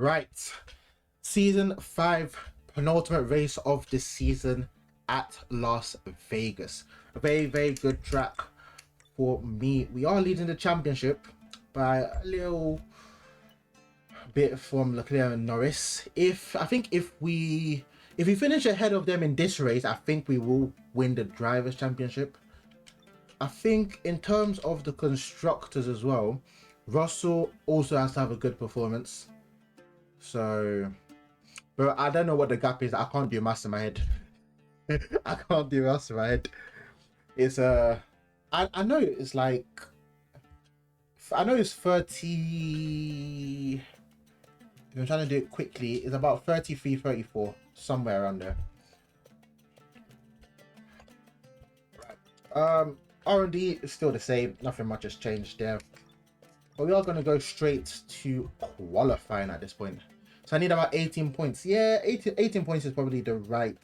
Right, season 5, penultimate race of this season at Las Vegas. A very good track for me. We are leading the championship by a little bit from Leclerc and Norris. I think if we finish ahead of them in this race, I think we will win the drivers championship. I think in terms of the constructors as well, Russell also has to have a good performance. So, but I don't know what the gap is. I can't do maths in my head. I can't do maths in my head. It's I know it's like, I know it's 30. If I'm trying to do it quickly, it's about 33, 34, somewhere around there. Right. R&D is still the same. Nothing much has changed there. But we are going to go straight to qualifying at this point. So I need about 18 points. Yeah, 18 points is probably the right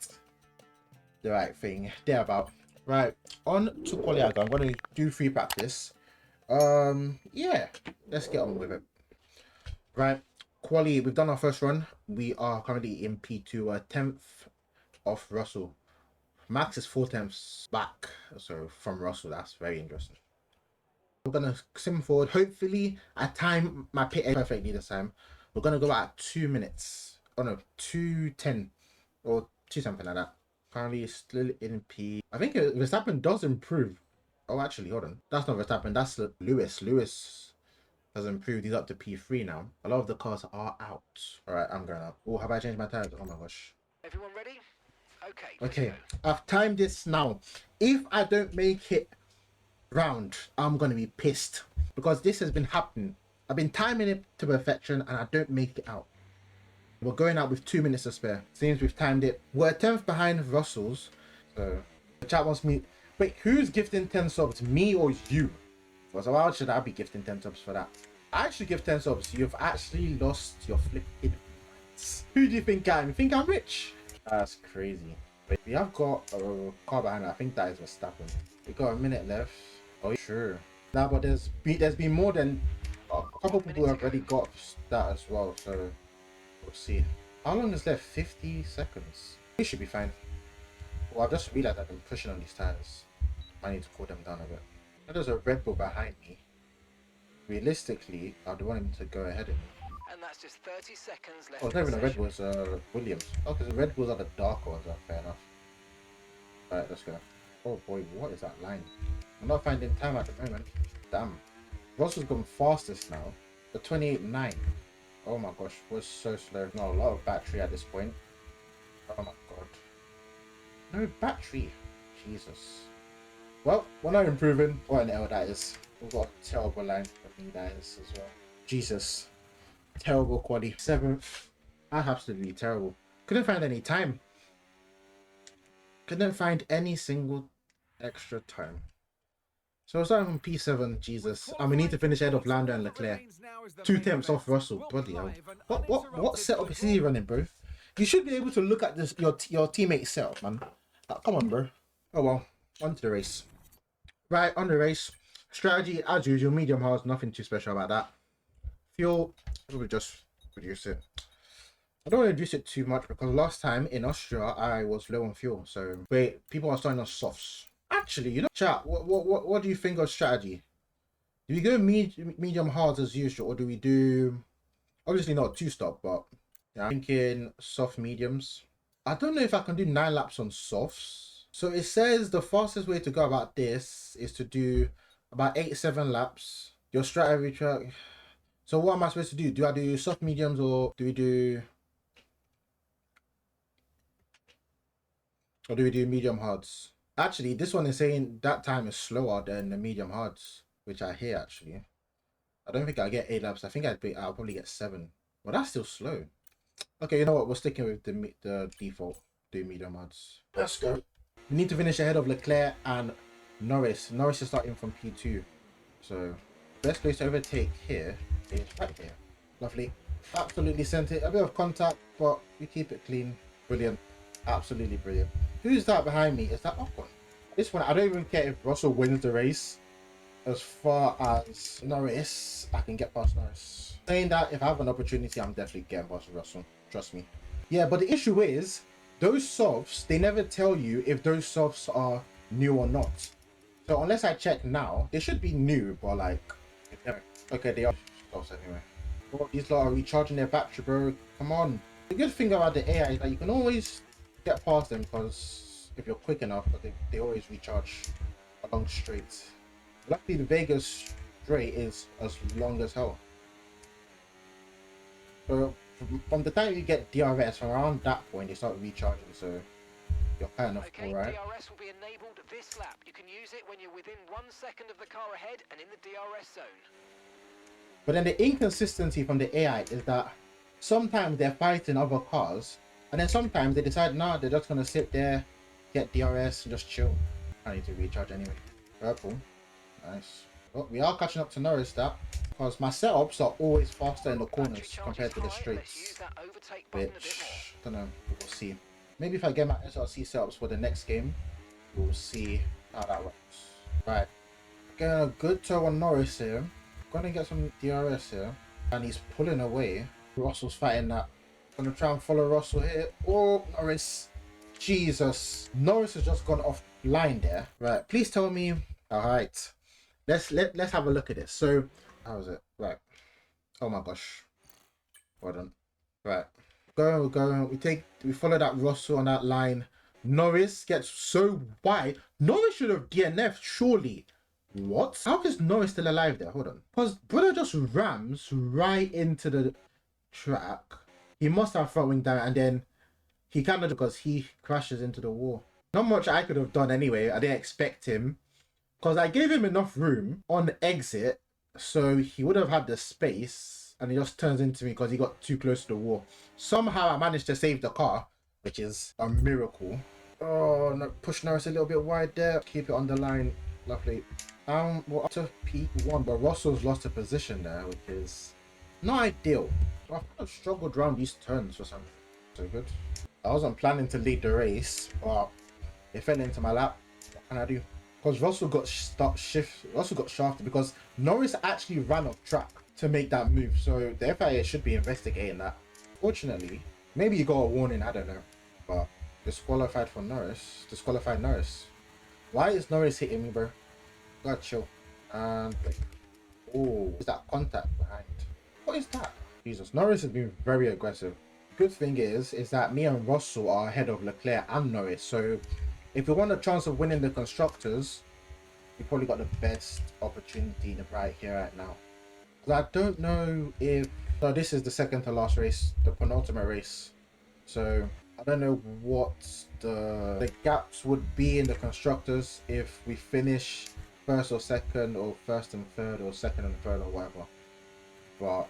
thing. Thereabout. Right, on to qualifying. I'm going to do free practice. Yeah, let's get on with it. Right, quali, we've done our first run. We are currently in P2, 10th off Russell. Max is 4 tenths back, so from Russell. That's very interesting. We're gonna sim forward. Hopefully I time my pit perfectly this time. We're gonna go at 2 minutes. Oh no, 2:10 or 2 something like that. Currently still in P. I think Verstappen does improve. Oh, actually, hold on. That's not Verstappen. That's Lewis. Lewis has improved. He's up to P3 now. A lot of the cars are out. All right, I'm going up. Oh, have I changed my tires? Oh my gosh. Everyone ready? Okay, I've timed this now. If I don't make it round, I'm gonna be pissed because this has been happening. I've been timing it to perfection and I don't make it out. We're going out with 2 minutes to spare. Seems we've timed it. We're 10th behind Russell's. So the chat wants me. Wait, who's gifting 10 subs? Me or you? So why should I be gifting 10 subs for that? I actually give 10 subs. You've actually lost your flipping minds. Who do you think I am? You think I'm rich? That's crazy. Wait, we have got a car behind it. I think that is Verstappen. We got a minute left. Oh, sure. Now, but there's been more than a couple people have already got that as well. So we'll see. How long is left? 50 seconds. We should be fine. Well, I've just realized I've been pushing on these tires. I need to cool them down a bit. Now there's a Red Bull behind me. Realistically, I'd want him to go ahead of me. And that's just 30 seconds left. Oh, it's not even a Red Bull, it's Williams. Oh, because the Red Bulls are the dark ones, fair enough. Alright, let's go. Oh boy, what is that line? I'm not finding time at the moment. Damn. Russell's gone fastest now. The 28.9. Oh my gosh, we're so slow. Not a lot of battery at this point. Oh my god. No battery. Jesus. Well, we're not improving. What an L that is. We've got a terrible line for me, that is as well. Jesus. Terrible quality. 7th. Absolutely terrible. Couldn't find any time. Couldn't find any single extra time. So we're starting from P7, Jesus. And we need to finish ahead of Lando and Leclerc. 2 tenths off Russell. Bloody hell. What setup is he running, bro? You should be able to look at this your teammate's setup, man. Come on, bro. Oh well. On to the race. Right, on the race. Strategy as usual, medium hard, nothing too special about that. Fuel, we'll just reduce it. I don't want to reduce it too much because last time in Austria I was low on fuel. So wait, people are starting on softs. Actually, you know, chat. What do you think of strategy? Do we go medium hard as usual, or do we do obviously not 2-stop, but yeah, I'm thinking soft mediums. I don't know if I can do 9 laps on softs. So it says the fastest way to go about this is to do about 8-7 laps. Your strategy track. So what am I supposed to do? Do I do soft mediums or do we do medium hards? Actually, this one is saying that time is slower than the medium hards, which I hear actually. I don't think I'll get 8 laps. I think I'll probably get 7. Well, that's still slow. Okay, you know what? We're sticking with the default. Do medium hards. Let's go. We need to finish ahead of Leclerc and Norris. Norris is starting from P2. So best place to overtake here is right here. Lovely. Absolutely sent it. A bit of contact, but we keep it clean. Brilliant. Absolutely brilliant. Who's that behind me? Is that Ocon? This one, I don't even care if Russell wins the race. as far as Norris, I can get past Norris. Saying that, if I have an opportunity, I'm definitely getting past Russell. Trust me. Yeah, but the issue is, those softs, they never tell you if those softs are new or not. So unless I check now, they should be new, but like, okay, they are softs anyway. Bro, these lot are recharging their battery, bro. Come on. The good thing about the AI is that you can always get past them because if you're quick enough, but they always recharge along straight. Luckily, the Vegas straight is as long as hell. So from the time you get DRS, from around that point, they start recharging. So you're kind of Okay, alright. DRS will be enabled this lap. You can use it when you're within 1 second of the car ahead and in the DRS zone. But then the inconsistency from the AI is that sometimes they're fighting other cars, and then sometimes they decide, nah, they're just gonna sit there, get DRS, and just chill. I need to recharge anyway. Purple. Nice. Well, we are catching up to Norris that, because my setups are always faster in the corners compared to the straights. Which, I don't know, we'll see. Maybe if I get my SRC setups for the next game, we'll see how that works. Right. Getting a good toe on Norris here. Gonna get some DRS here. And he's pulling away. Russell's fighting that. Gonna try and follow Russell here. Oh, Norris. Jesus. Norris has just gone off line there. Right. Please tell me. Alright. Let's have a look at this. So, how is it? Right. Oh my gosh. Well done. Right. We're going. We follow that Russell on that line. Norris gets so wide. Norris should have DNF'd, surely. What? How is Norris still alive there? Hold on. Because brother just rams right into the track. He must have front wing down, and then he kind of, because he crashes into the wall. Not much I could have done anyway. I didn't expect him. Because I gave him enough room on exit, so he would have had the space, and he just turns into me because he got too close to the wall. Somehow I managed to save the car, which is a miracle. Oh, no, push Norris a little bit wide there. Keep it on the line. Lovely. We're up to P1, but Russell's lost a position there, which is not ideal. I've kind of struggled around these turns for some reason. So good. I wasn't planning to lead the race, but it fell into my lap. What can I do? Because Russell got shafted because Norris actually ran off track to make that move. So the FIA should be investigating that. Fortunately, maybe you got a warning, I don't know. But disqualified for Norris. Disqualified Norris. Why is Norris hitting me, bro? Gotta chill. And like, oh, is that contact behind? What is that? Jesus, Norris has been very aggressive. Good thing is that me and Russell are ahead of Leclerc and Norris. So if we want a chance of winning the constructors, we probably got the best opportunity right here, right now. Because I don't know if... So this is the second to last race, the penultimate race. So I don't know what the gaps would be in the constructors if we finish first or second, or first and third, or second and third, or whatever. But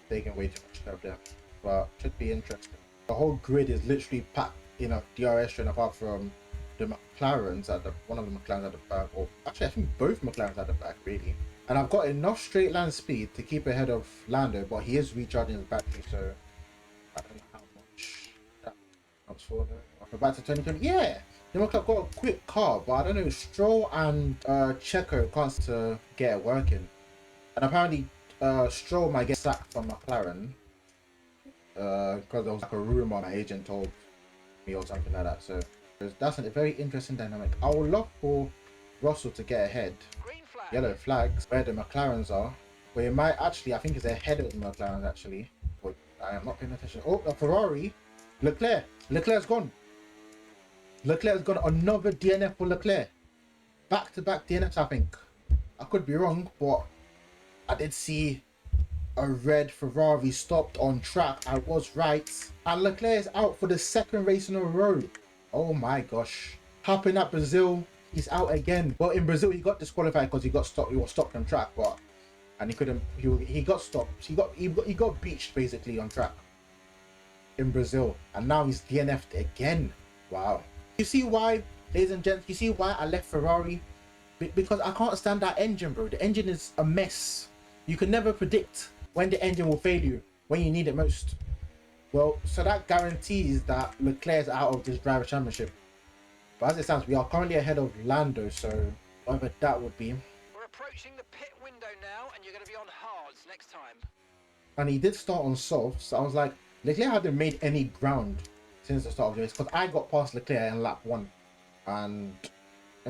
taking way too much curve there. But should be interesting. The whole grid is literally packed in a DRS train apart from the McLarens at the one of the McLarens at the back, or actually I think both McLarens at the back really. And I've got enough straight line speed to keep ahead of Lando, but he is recharging his battery, so I don't know how much that counts for. We're back to 2020. Yeah, the McLaren got a quick car, but I don't know. Stroll and Checo can't to get it working, and apparently Stroll might get sacked from McLaren because there was like a rumor my agent told me or something like that. So that's a very interesting dynamic. I would love for Russell to get ahead. Yellow flags where the McLarens are, where it might actually, I think it's ahead of the McLarens actually, but I am not paying attention. Oh, a Ferrari. Leclerc's gone. Leclerc's gone. Another DNF for Leclerc. Back-to-back DNFs, I think. I could be wrong, but I did see a red Ferrari stopped on track. I was right. And Leclerc is out for the second race in a row. Oh my gosh. Happened at Brazil. He's out again. Well, in Brazil, he got disqualified because he got stopped. He was stopped on track, but and he couldn't. He got stopped. He got beached basically on track in Brazil, and now he's DNF'd again. Wow. You see why, ladies and gents? You see why I left Ferrari? Because I can't stand that engine, bro. The engine is a mess. You can never predict when the engine will fail you when you need it most. Well, so that guarantees that Leclerc's out of this driver championship. But as it stands, we are currently ahead of Lando, so whatever that would be. approaching the pit window now, and you're going to be on hards next time. And he did start on soft, so I was like, Leclerc hadn't made any ground since the start of the race, because I got past Leclerc in lap 1, and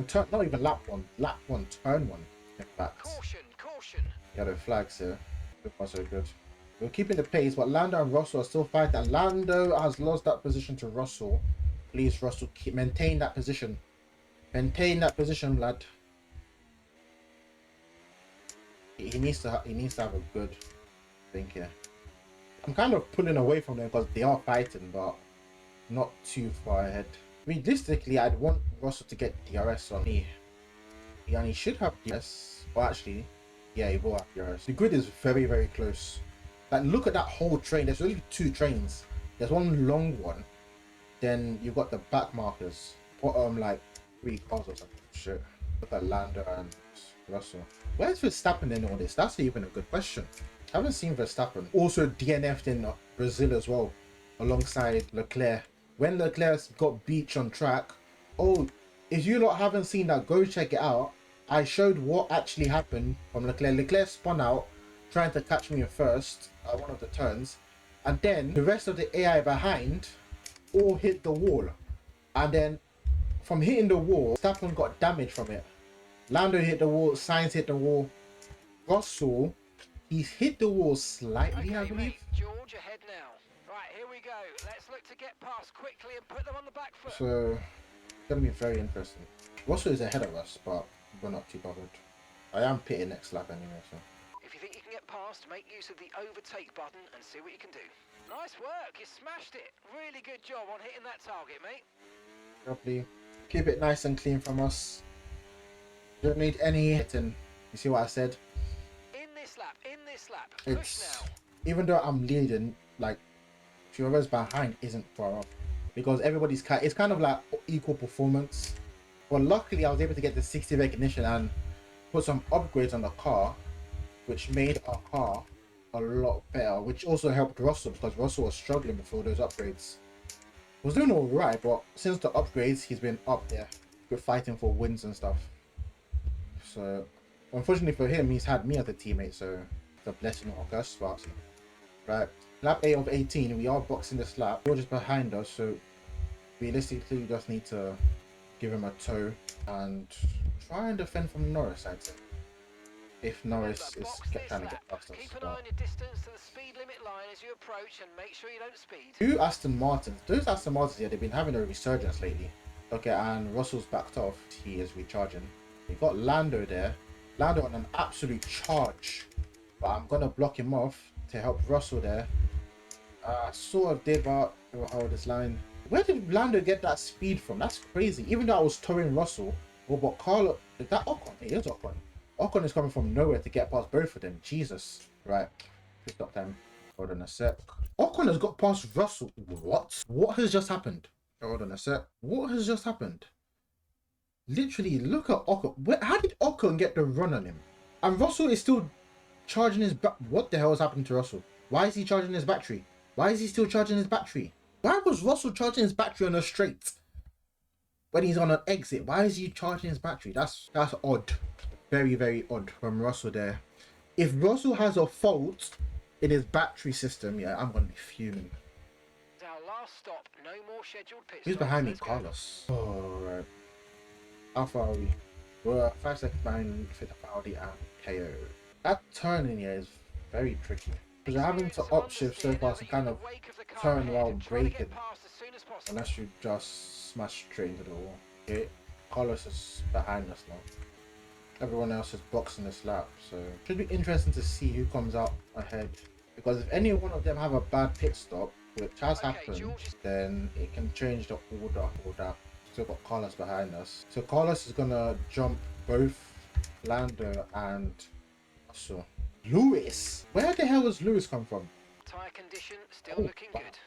turn, not even lap 1, turn 1, in fact. Caution, caution. Yellow flags here. So far so good. We're keeping the pace, but Lando and Russell are still fighting. Lando has lost that position to Russell. Please, Russell, maintain that position. Maintain that position, lad. He needs to have a good thing here. I'm kind of pulling away from them because they are fighting, but not too far ahead. Realistically, I'd want Russell to get DRS on me. Yeah, and he should have DRS. Well, actually, yeah, he will have DRS. The grid is very, very close. Like, look at that whole train. There's only 2 trains. There's one long one. Then you've got the back markers. Bottom, like, 3 cars or something. Shit. Look at Lando and Russell. Where's Verstappen in all this? That's even a good question. I haven't seen Verstappen. Also DNF'd in Brazil as well, alongside Leclerc. When Leclerc got beach on track, oh, if you lot haven't seen that, go check it out. I showed what actually happened from Leclerc. Leclerc spun out, trying to catch me at first, one of the turns, and then the rest of the AI behind all hit the wall. And then from hitting the wall, Verstappen got damage from it. Lando hit the wall, Sainz hit the wall. Russell, he's hit the wall slightly, I believe. Mate, George ahead now. Right, here we go. Let's look to get past quickly and put them on the back foot. So, it's going to be very interesting. Russell is ahead of us, but we're not too bothered. I am pitting next lap anyway, so. If you think you can get past, make use of the overtake button and see what you can do. Nice work, you smashed it. Really good job on hitting that target, mate. Lovely. Keep it nice and clean from us. Don't need any hitting. You see what I said? In this lap. Push now. Even though I'm leading, like, whoever's behind isn't far off. Because everybody's it's kind of like equal performance. But luckily I was able to get the 60 recognition and put some upgrades on the car, which made our car a lot better, which also helped Russell because Russell was struggling before those upgrades. Was doing alright, but since the upgrades he's been up there. We're fighting for wins and stuff. So unfortunately for him, he's had me as a teammate, so it's a blessing or a curse. But right, lap 8 of 18, we are boxing this lap. George is behind us, so realistically we just need to give him a toe and try and defend from Norris, I'd say. If Norris is trying to get past us. Keep an eye on your distance to the speed limit line as you approach and make sure you don't speed. Two Aston Martins. Those Aston Martins, yeah, they've been having a resurgence lately. Okay, and Russell's backed off. He is recharging. We've got Lando there. Lando on an absolute charge. But I'm going to block him off to help Russell there. Sort of did, but hold this line. Where did Lando get that speed from? That's crazy. Even though I was towing Russell. Oh, but Carlo... Is that Ocon? It is Ocon. Ocon is coming from nowhere to get past both of them. Jesus. Right. Pit stop time. Hold on a sec. Ocon has got past Russell. What? What has just happened? Hold on a sec. What has just happened? Literally, look at Ocon. How did Ocon get the run on him? And Russell is still charging his What the hell is happening to Russell? Why is he charging his battery? Why is he still charging his battery? Why was Russell charging his battery on a straight? When he's on an exit, why is he charging his battery? That's odd. Very, very odd from Russell there. If Russell has a fault in his battery system, yeah, I'm going to be fuming. Our last stop, no more scheduled pit Who's stops. behind me? Let's go. Carlos. Oh, right. How far are we? We're 5 seconds behind Fittipaldi and KO. That turning here is very tricky. Because you're having to upshift so fast and kind of turn while braking. Unless you just smash straight into the wall. Okay, Carlos is behind us now. Everyone else is boxing this lap, so should be interesting to see who comes out ahead. Because if any one of them have a bad pit stop, which has happened, then it can change the order for that. Still got Carlos behind us. So Carlos is gonna jump both Lando and Russell. Lewis? Where the hell has Lewis come from? Tyre condition still Oh, looking wow. good.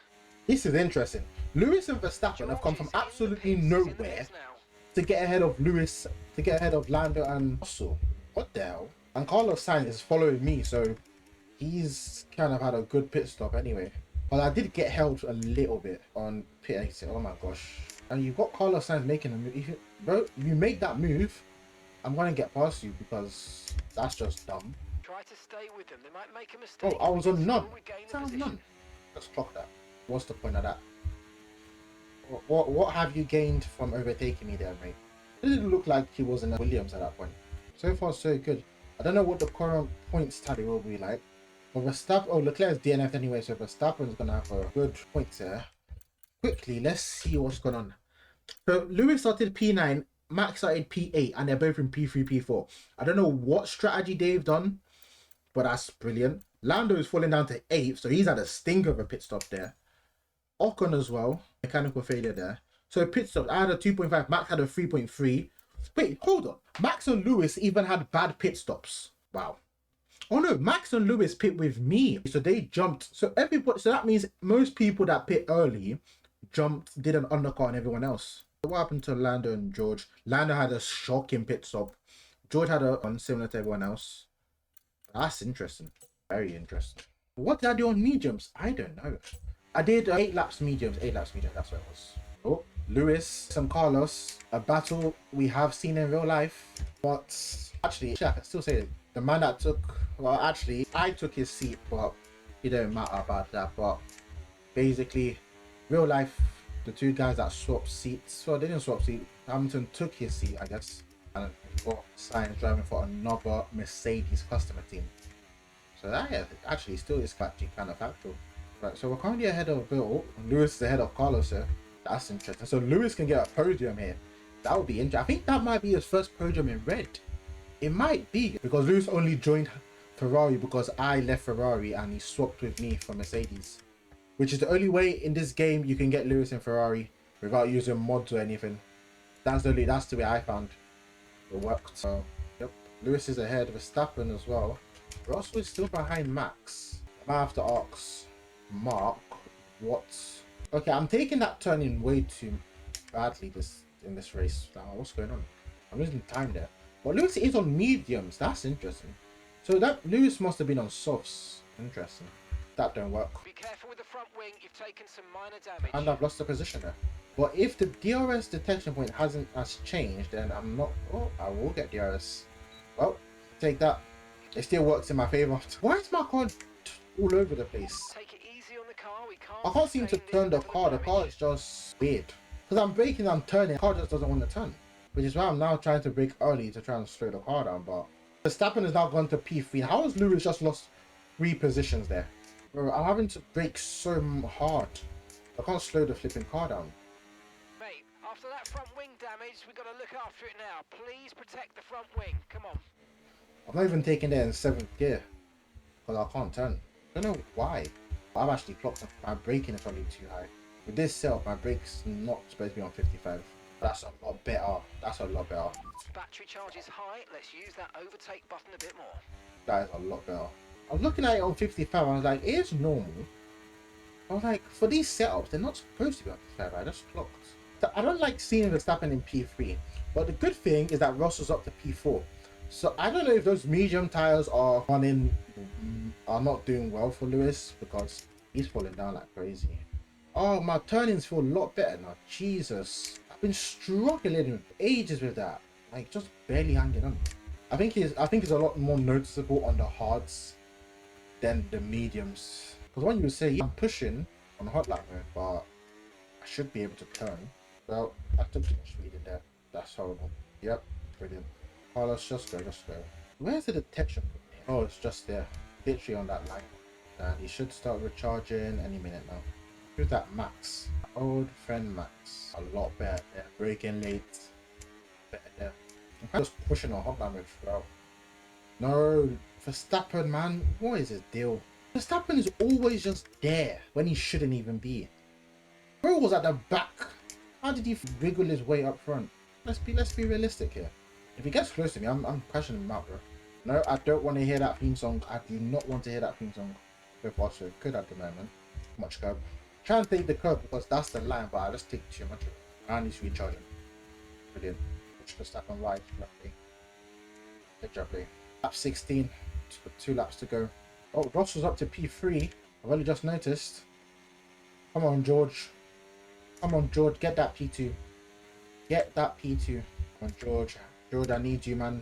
This is interesting. Lewis and Verstappen have come from absolutely nowhere to get ahead of Lewis, to get ahead of Lando and Russell. What the hell? And Carlos Sainz is following me, so he's kind of had a good pit stop anyway. But I did get held a little bit on pit exit. Oh my gosh. And you've got Carlos Sainz making a move. Bro, you make that move, I'm gonna get past you because that's just dumb. Try to stay with them. They might make a Oh, mistake. I but was we can on still none. regain the Sounds position. none. Let's clock that. What's the point of that? What have you gained from overtaking me there, mate? It didn't look like he was in a Williams at that point. So far, so good. I don't know what the current points tally will be like. But Verstappen, oh, Leclerc's DNF anyway, so Verstappen's gonna have a good points there. Quickly, let's see what's going on. So Lewis started P9, Max started P8, and they're both in P3, P4. I don't know what strategy they've done, but that's brilliant. Lando is falling down to 8th, so he's had a stink of a pit stop there. Ocon as well, mechanical failure there. So pit stop, I had a 2.5, Max had a 3.3. Wait, hold on. Max and Lewis even had bad pit stops. Wow. Oh no, Max and Lewis pit with me. So they jumped. So everybody, so that means most people that pit early jumped, did an undercut on everyone else. What happened to Lando and George? Lando had a shocking pit stop. George had a one similar to everyone else. That's interesting. Very interesting. What did I do on mediums? I don't know. I did 8 laps mediums. 8 laps mediums. That's what it was. Oh, Lewis and Carlos. A battle we have seen in real life. But actually, I can still say it. The man that took, well, actually, I took his seat, but it don't matter about that. But basically, real life, the two guys that swapped seats, well, they didn't swap seats. Hamilton took his seat, I guess, and got Sainz driving for another Mercedes customer team. So that, yeah, actually still is actually kind of factual. Right, so we're currently ahead of Bill. Lewis is ahead of Carlos here. That's interesting. So Lewis can get a podium here. That would be interesting. I think that might be his first podium in red. It might be because Lewis only joined Ferrari because I left Ferrari and he swapped with me for Mercedes, which is the only way in this game you can get Lewis in Ferrari without using mods or anything. That's the way I found it worked. So yep, Lewis is ahead of Verstappen as well. Russell is still behind Max. I might have to ask Mark what. Okay, I'm taking that turn in way too badly in this race. Now, what's going on? I'm losing time there. But Lewis is on mediums. That's interesting. So that Lewis must have been on softs. Interesting. That don't work. Be careful with the front wing. You've taken some minor damage. And I've lost the position there. But if the DRS detection point has changed, then I'm not. Oh, I will get DRS. Well, take that. It still works in my favor. Why is my car all over the place? Take it easy on the car. We can't. I can't seem to sustain this turn the level of car. The car damage. is just weird. Because I'm braking, I'm turning. The car just doesn't want to turn. Which is why I'm now trying to brake early to try and slow the car down. But Verstappen has now gone to P3. How has Lewis just lost 3 positions there? Bro, I'm having to brake so hard. I can't slow the flipping car down. Mate, after that front wing damage, we've got to look after it now. Please protect the front wing. Come on. I'm not even taking it in 7th gear. Because I can't turn. I don't know why. I've actually clocked my braking is probably too high. With this setup, my brake's not supposed to be on 55. That's a lot better. That's a lot better. Battery charge is high. Let's use that overtake button a bit more. That is a lot better. I was looking at it on 55. I was like, it is normal. I was like, for these setups, they're not supposed to be on 55. I just clocked. So I don't like seeing Verstappen in P3. But the good thing is that Russell's up to P4. So I don't know if those medium tires are not doing well for Lewis because he's falling down like crazy. Oh, my turnings feel a lot better now. Jesus, I've been struggling for ages with that. Like just barely hanging on. I think it's a lot more noticeable on the hards than the mediums. Because when you say yeah, I'm pushing on hot lap mode, but I should be able to turn. Well, I took too much speed in there. That's horrible. Yep, brilliant. Oh, let's just go. Where's the detection? Oh, it's just there. Literally on that line. And he should start recharging any minute now. Who's that? Max. Old friend Max. A lot better there. Braking late. Better there. I'm just pushing on hotline mode throughout. No, Verstappen, man. What is his deal? Verstappen is always just there when he shouldn't even be. Bro was at the back. How did he wiggle his way up front? Let's be realistic here. If he gets close to me, I'm crashing him out, bro. No, I don't want to hear that theme song. I do not want to hear that theme song. With also could at the moment. Much curb. Try and take the curb because that's the line, but I just take too much of it. And he's recharging. Brilliant. Which can step on right, lovely. Good job, Lee. Lap 16. 2 laps to go. Oh, Ross was up to P3. I've only just noticed. Come on, George. Come on, George. Get that P2. Get that P2. Come on, George. George, I need you, man.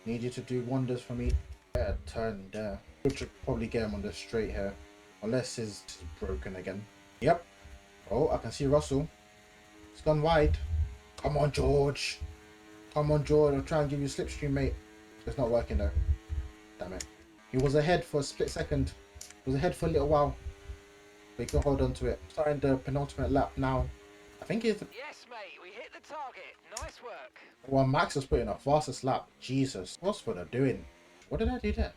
Need you to do wonders for me. Yeah, turn there. We should probably get him on the straight here. Unless his is broken again. Yep. Oh, I can see Russell. It's gone wide. Come on, George. Come on, George. I'll try and give you slipstream, mate. It's not working though. Damn it. He was ahead for a split second. He was ahead for a little while. But he can hold on to it. Starting the penultimate lap now. I think it's... Yes, mate, we hit the target. Nice work. Well, Max is putting a fastest lap. Jesus. What's what they're doing? What did I do there?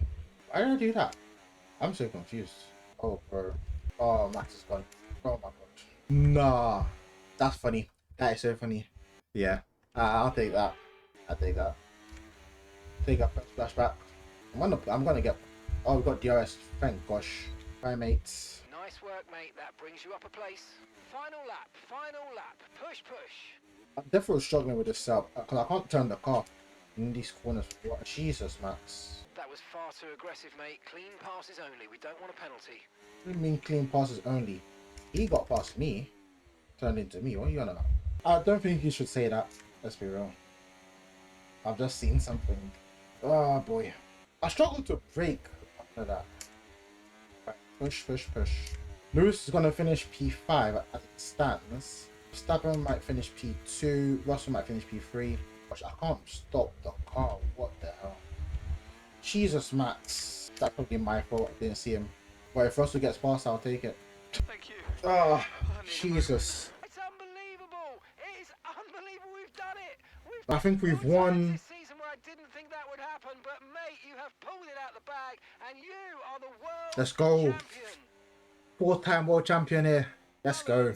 Why did I do that? I'm so confused. Oh, bro. Oh, Max is gone. Oh, my God. Nah. That's funny. That is so funny. Yeah. I'll take that. I'll take that. Take that flashback. I'm gonna get... Oh, we've got DRS. Thank gosh. Bye, mates. Nice work, mate. That brings you up a place. Final lap. Final lap. Push, push. I'm definitely struggling with this setup because I can't turn the car in these corners. What? Jesus, Max. That was far too aggressive, mate. Clean passes only. We don't want a penalty. What do you mean clean passes only? He got past me. Turned into me. What are you on about? I don't think you should say that. Let's be real. I've just seen something. Oh boy. I struggled to brake after that. Right. Push, push, push. Lewis is going to finish P5 as it stands. Verstappen might finish P2. Russell might finish P3. Gosh, I can't stop the car. What the hell? Jesus, Max. That's probably my fault. I didn't see him. But if Russell gets past, I'll take it. Thank you. Oh, Jesus. It's unbelievable. It is unbelievable. We've done it. I think we've won. This season where I didn't think that would happen, but mate, you have pulled it out the bag, and you are the world Let's go. champion. 4-time world champion here. Let's go.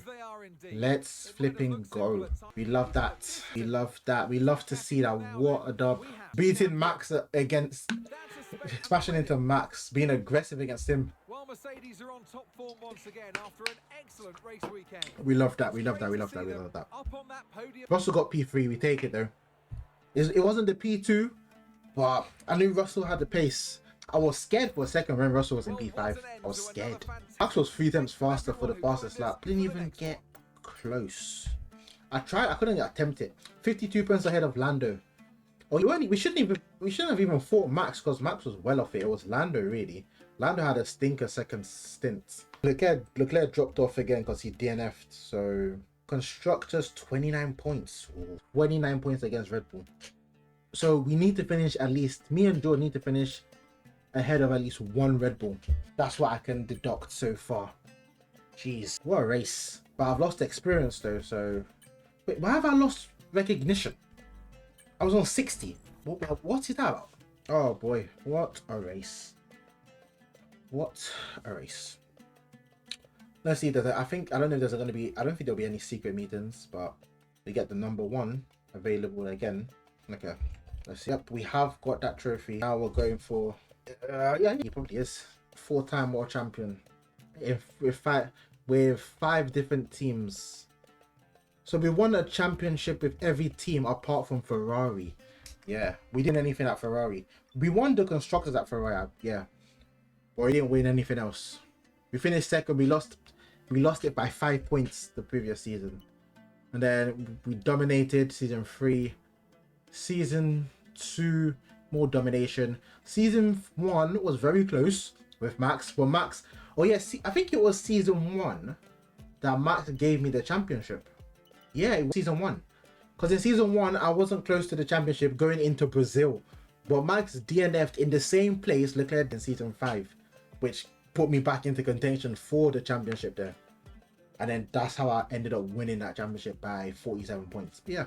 Let's flipping go. We love that. We love that. We love to see that. What a dub. Beating Max against... Smashing into Max. Being aggressive against him. Well, Mercedes are on top form once again after an excellent race weekend. We love that. We love that. We love that. We love that. Up on that podium. Russell got P3. We take it though. It wasn't the P2, but I knew Russell had the pace. I was scared for a second when Russell was in P5. I was scared. Max was 3 times faster for the fastest lap. Didn't even get close. I tried. I couldn't attempt it. 52 points ahead of Lando. Oh, we shouldn't have even fought Max because Max was well off it. It was Lando really. Lando had a stinker second stint. Leclerc dropped off again because he DNF'd. So constructors 29 points. Ooh, 29 points against Red Bull. So we need to finish at least. Me and Joe need to finish ahead of at least 1 Red Bull. That's what I can deduct so far. Jeez, what a race. But I've lost experience though, so... Wait, why have I lost recognition? I was on 60. What's it about? Oh boy, what a race. What a race. Let's see, I don't know if there's gonna be... I don't think there'll be any secret meetings, but we get the number 1 available again. Okay, let's see. Yep, we have got that trophy. Now we're going for... yeah, he probably is 4-time world champion with 5 different teams. So we won a championship with every team apart from Ferrari. Yeah, we didn't anything at Ferrari. We won the constructors at Ferrari. Yeah, but we didn't win anything else. We finished second. We lost it by 5 points the previous season, and then we dominated season 3. Season 2. More domination. Season 1 was very close with Max. But Max, oh yeah, I think it was season 1 that Max gave me the championship. Yeah, it was season 1. Because in season 1, I wasn't close to the championship going into Brazil. But Max DNF'd in the same place Leclerc in season 5, which put me back into contention for the championship there. And then that's how I ended up winning that championship by 47 points. But yeah.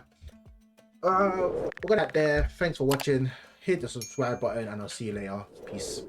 We're gonna there. Thanks for watching. Hit the subscribe button and I'll see you later. Peace.